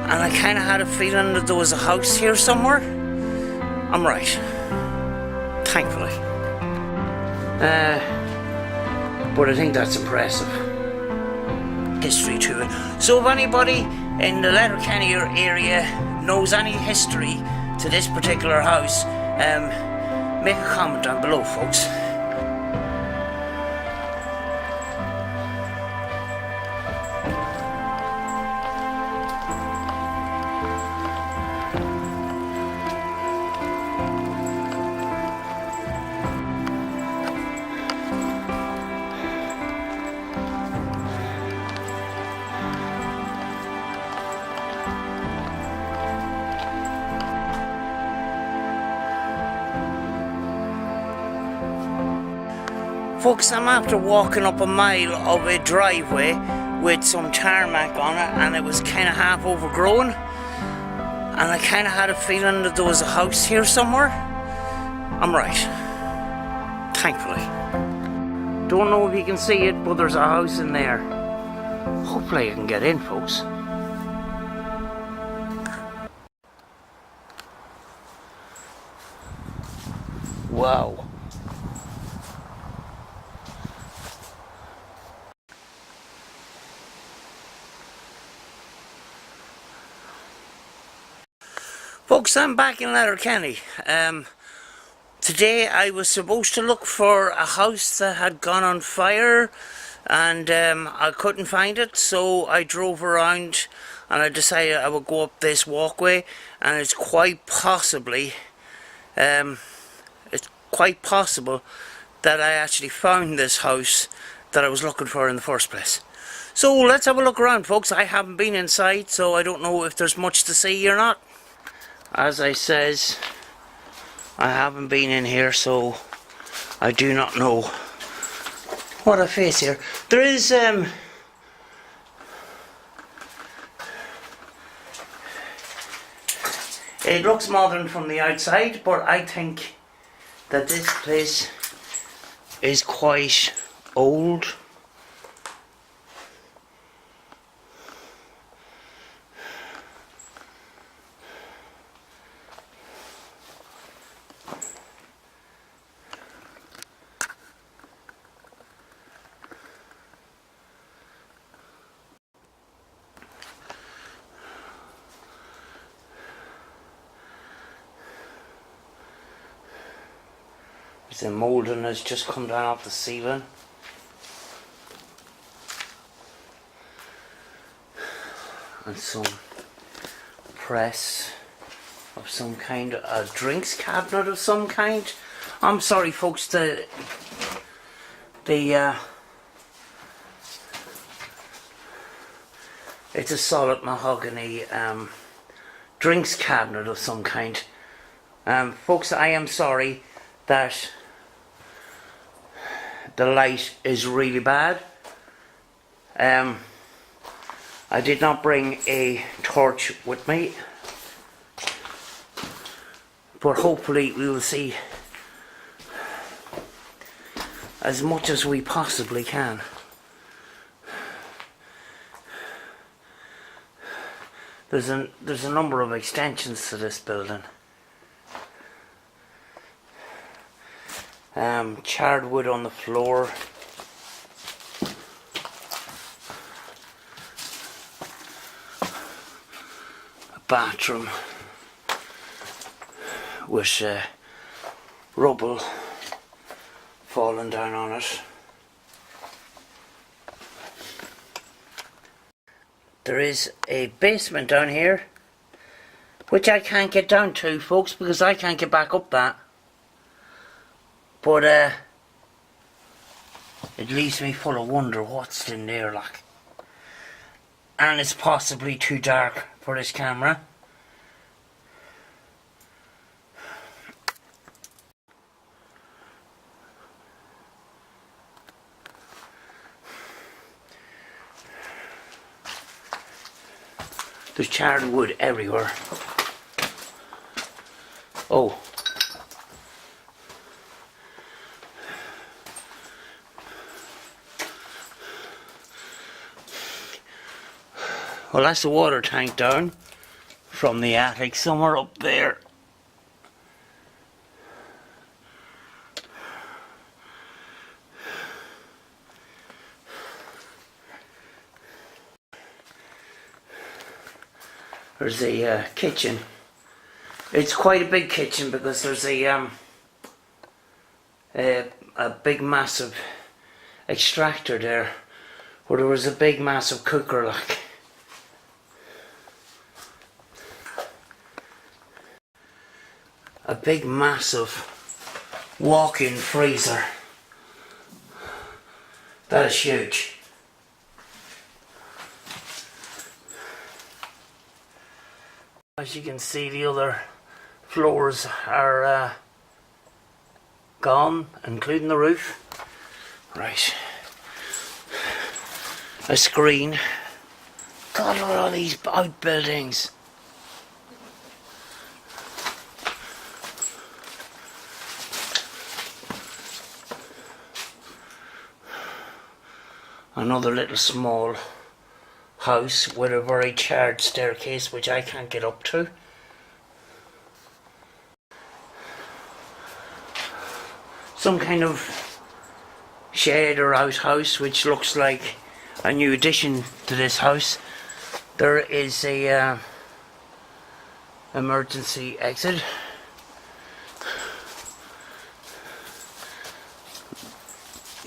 and I kind of had a feeling that there was a house here somewhere. I'm right, thankfully. But I think that's impressive. History to it. So if anybody in the Letterkenny area knows any history to this particular house, make a comment down below, folks. Folks, I'm after walking up a mile of a driveway with some tarmac on it, and it was kind of half overgrown, and I kind of had a feeling that there was a house here somewhere. I'm right, thankfully. Don't know if you can see it, but there's a house in there. Hopefully I can get in, folks. Wow. Folks, I'm back in Letterkenny. Today I was supposed to look for a house that had gone on fire, and I couldn't find it, so I drove around and I decided I would go up this walkway, and it's quite possible that I actually found this house that I was looking for in the first place. So let's have a look around, folks. I haven't been inside, so I don't know if there's much to see or not. As I says, I haven't been in here, so I do not know what I face here. There is it looks modern from the outside, but I think that this place is quite old. The moulding has just come down off the ceiling. And some press of some kind, a drinks cabinet of some kind. I'm sorry, folks, it's a solid mahogany drinks cabinet of some kind. Folks, I am sorry that the light is really bad. I did not bring a torch with me, but hopefully we will see as much as we possibly can. There's a number of extensions to this building. Charred wood on the floor. A bathroom with rubble falling down on it. There is a basement down here, which I can't get down to, folks, because I can't get back up that. But it leaves me full of wonder what's in there, like. And it's possibly too dark for this camera. There's charred wood everywhere. Oh. Well, that's the water tank down. from the attic somewhere up there. There's a kitchen. It's quite a big kitchen because there's a big massive extractor there, where there was a big massive cooker like. A big massive walk-in freezer. That is huge. As you can see, the other floors are gone, including the roof. Right. A screen. God, look at all these outbuildings. Another little small house with a very charred staircase which I can't get up to. Some kind of shed or outhouse which looks like a new addition to this house. There is a emergency exit.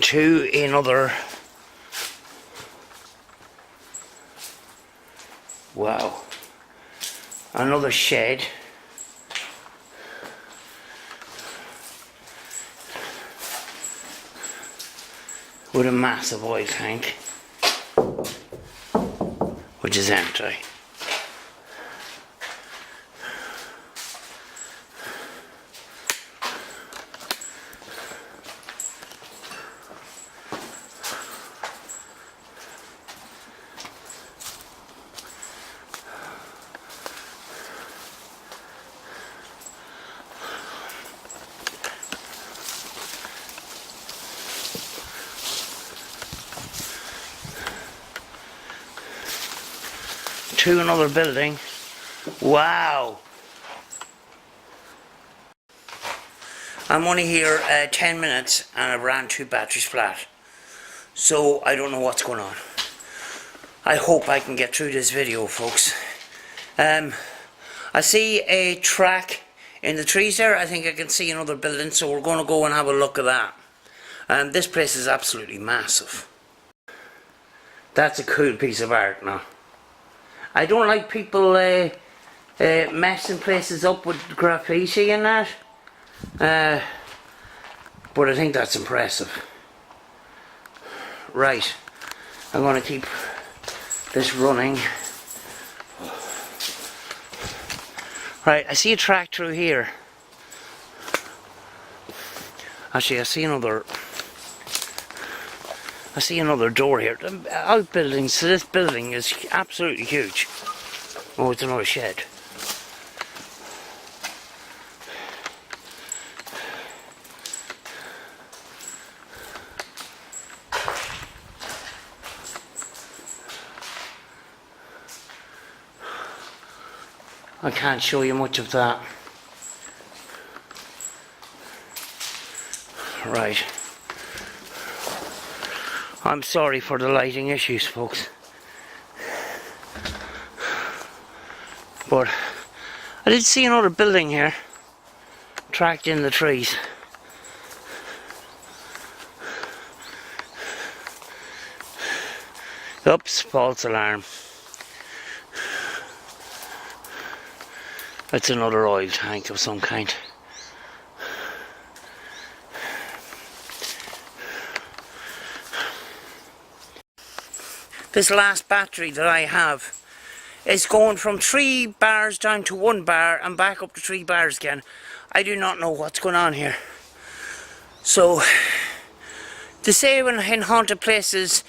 To another. Wow. Another shed. With a massive oil tank, which is empty. To another building. Wow. I'm only here 10 minutes and I've ran 2 batteries flat. So I don't know what's going on. I hope I can get through this video, folks. I see a track in the trees there. I think I can see another building, so we're going to go and have a look at that. This place is absolutely massive. That's a cool piece of art now. I don't like people messing places up with graffiti and that, but I think that's impressive. Right, I'm going to keep this running. Right, I see a track through here. Actually, I see another door here. The outbuildings to this building is absolutely huge. Oh, it's another shed. I can't show you much of that. Right. I'm sorry for the lighting issues, folks. But I did see another building here, tracked in the trees. Oops, false alarm. It's another oil tank of some kind. This last battery that I have is going from 3 bars down to 1 bar and back up to 3 bars again. I do not know what's going on here. So, to say when in haunted places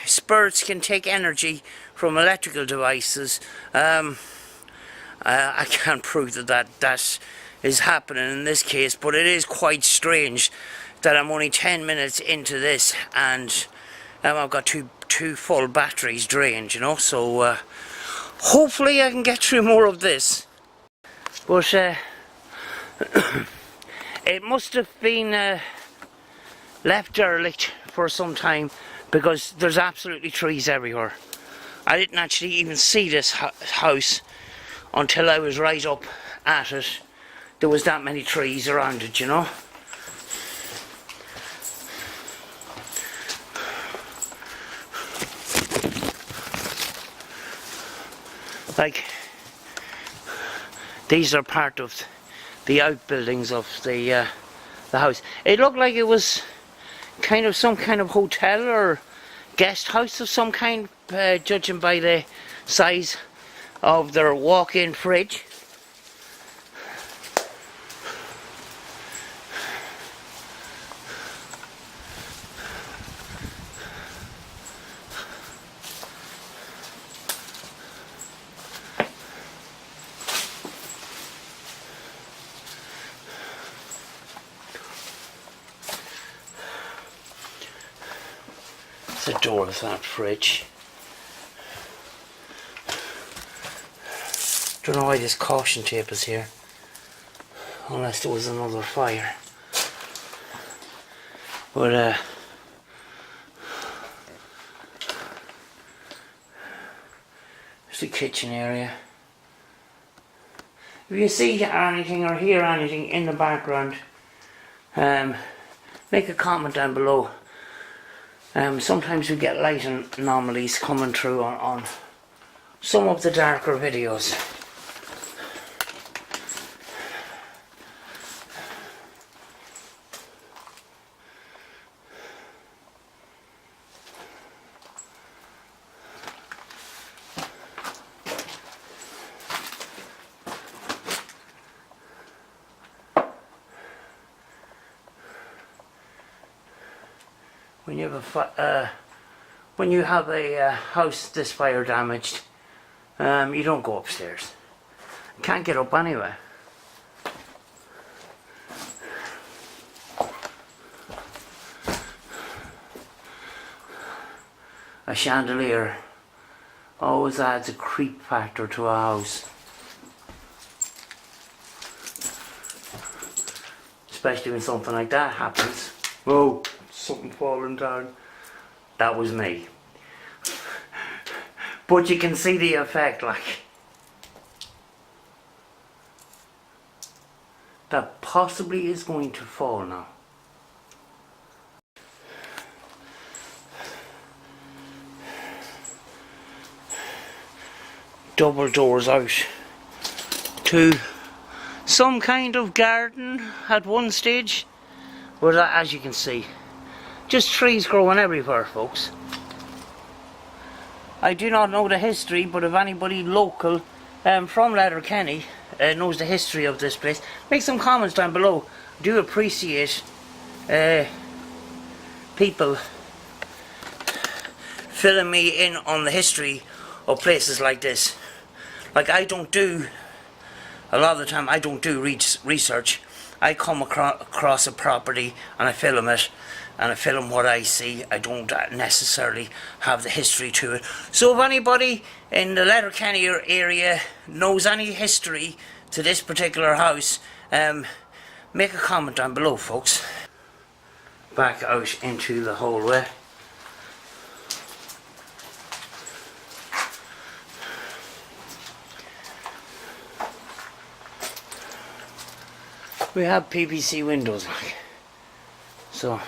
spirits can take energy from electrical devices, I can't prove that is happening in this case, but it is quite strange that I'm only 10 minutes into this and I've got two full batteries drained, you know. So hopefully I can get through more of this. But it must have been left derelict for some time, because there's absolutely trees everywhere. I didn't actually even see this house until I was right up at it. There was that many trees around it, you know. Like, these are part of the outbuildings of the house. It looked like it was kind of some kind of hotel or guest house of some kind, judging by the size of their walk-in fridge. The door of that fridge. Don't know why this caution tape is here, unless there was another fire. But there's the kitchen area. If you see anything or hear anything in the background, make a comment down below. Sometimes we get light anomalies coming through on some of the darker videos. When you have a house this fire damaged, you don't go upstairs. You can't get up anyway. A chandelier always adds a creep factor to a house, especially when something like that happens. Whoa, something falling down. That was me. But you can see the effect, like, that possibly is going to fall now. Double doors out to some kind of garden at one stage, but as you can see, just trees growing everywhere, folks. I do not know the history, but if anybody local from Letterkenny knows the history of this place, make some comments down below. I do appreciate people filling me in on the history of places like this. Like, I don't do, a lot of the time I don't do research. I come across a property and I film it, and I film what I see. I don't necessarily have the history to it. So if anybody in the Letterkenny area knows any history to this particular house, make a comment down below, folks. Back out into the hallway. We have PVC windows, like, so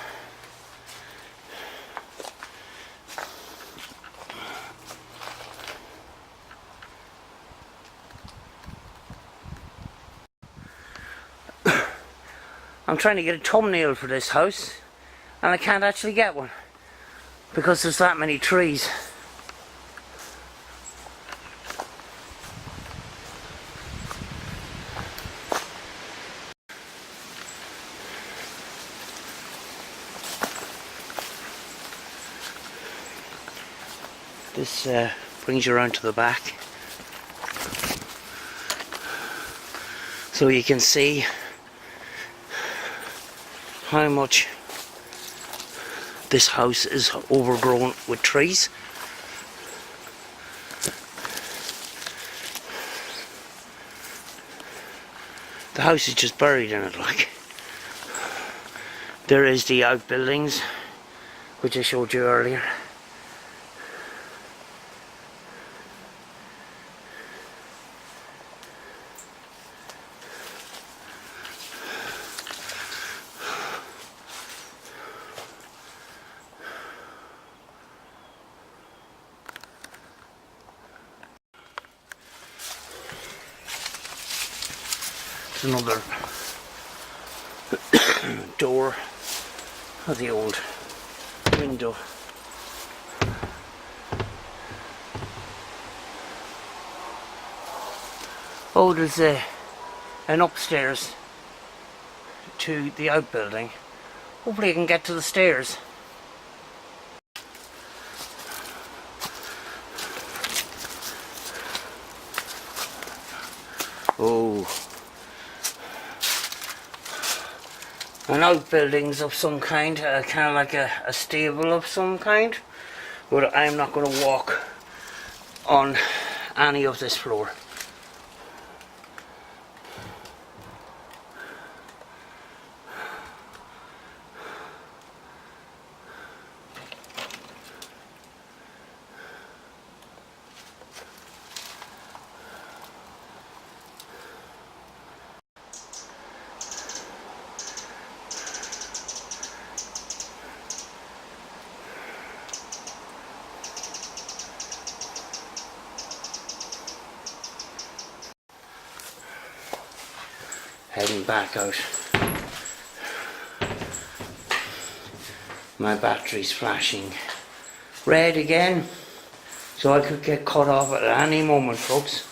I'm trying to get a thumbnail for this house and I can't actually get one because there's that many trees. This brings you around to the back, so you can see how much this house is overgrown with trees. The house is just buried in it, like. There is the outbuildings, which I showed you earlier. Another door of the old window. Oh, there's an upstairs to the outbuilding. Hopefully I can get to the stairs. Oh. An outbuildings of some kind, kind of like a stable of some kind, but I'm not going to walk on any of this floor. Heading back out. My battery's flashing red again, so I could get cut off at any moment, folks.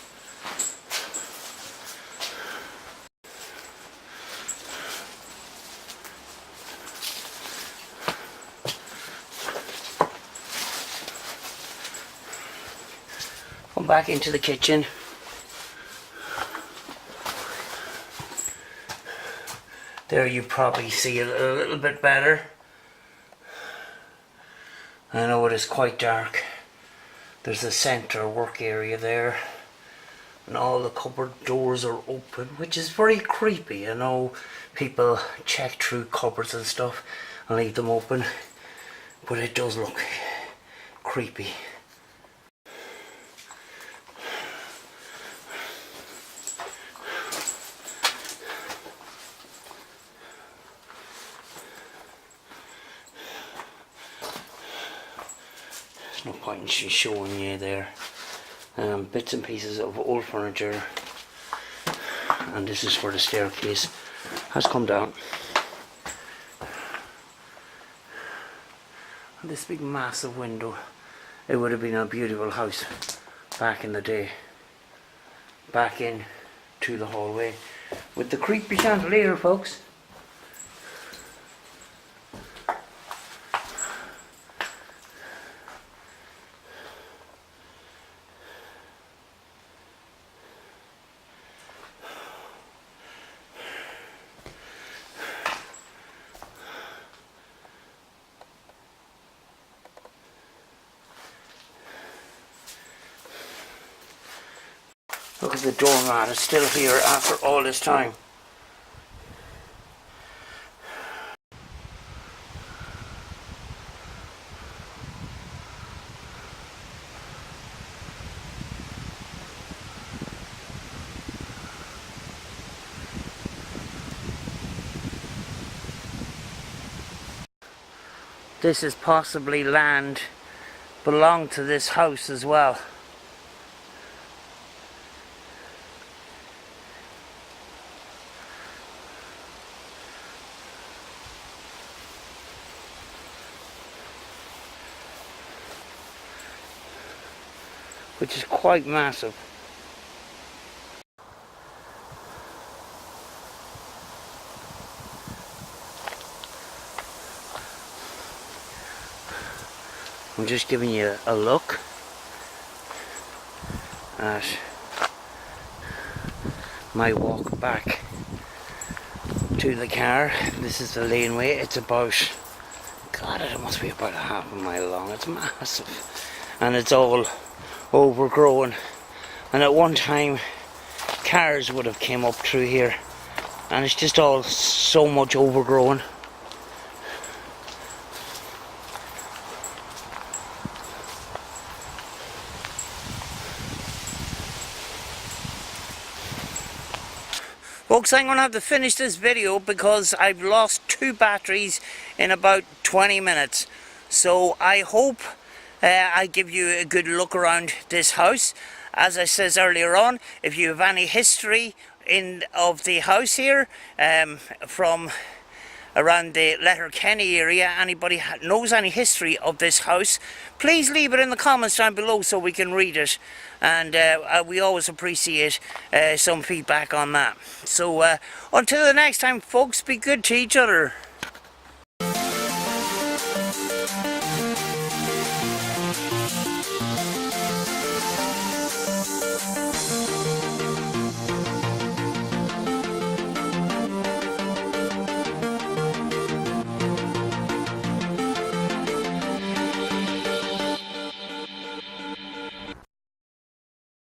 Come back into the kitchen. There you probably see it a little bit better. I know it is quite dark. There's a centre work area there, and all the cupboard doors are open, which is very creepy. I know people check through cupboards and stuff and leave them open, but it does look creepy. There's no point in showing you there. Bits and pieces of old furniture, and this is where the staircase has come down. And this big massive window, it would have been a beautiful house back in the day. Back in to the hallway with the creepy chandelier, folks. Look at the doormat, it's still here after all this time. This is possibly land belonged to this house as well. Which is quite massive. I'm just giving you a look at my walk back to the car. This is the laneway. It's about, God, it must be about a half a mile long. It's massive, and it's all overgrown, and at one time cars would have came up through here and it's just all so much overgrown. Folks, I'm going to have to finish this video because I've lost 2 batteries in about 20 minutes. So I hope I give you a good look around this house. As I said earlier on, if you have any history of the house here from around the Letterkenny area, anybody knows any history of this house, please leave it in the comments down below so we can read it, and we always appreciate some feedback on that. So until the next time, folks, be good to each other.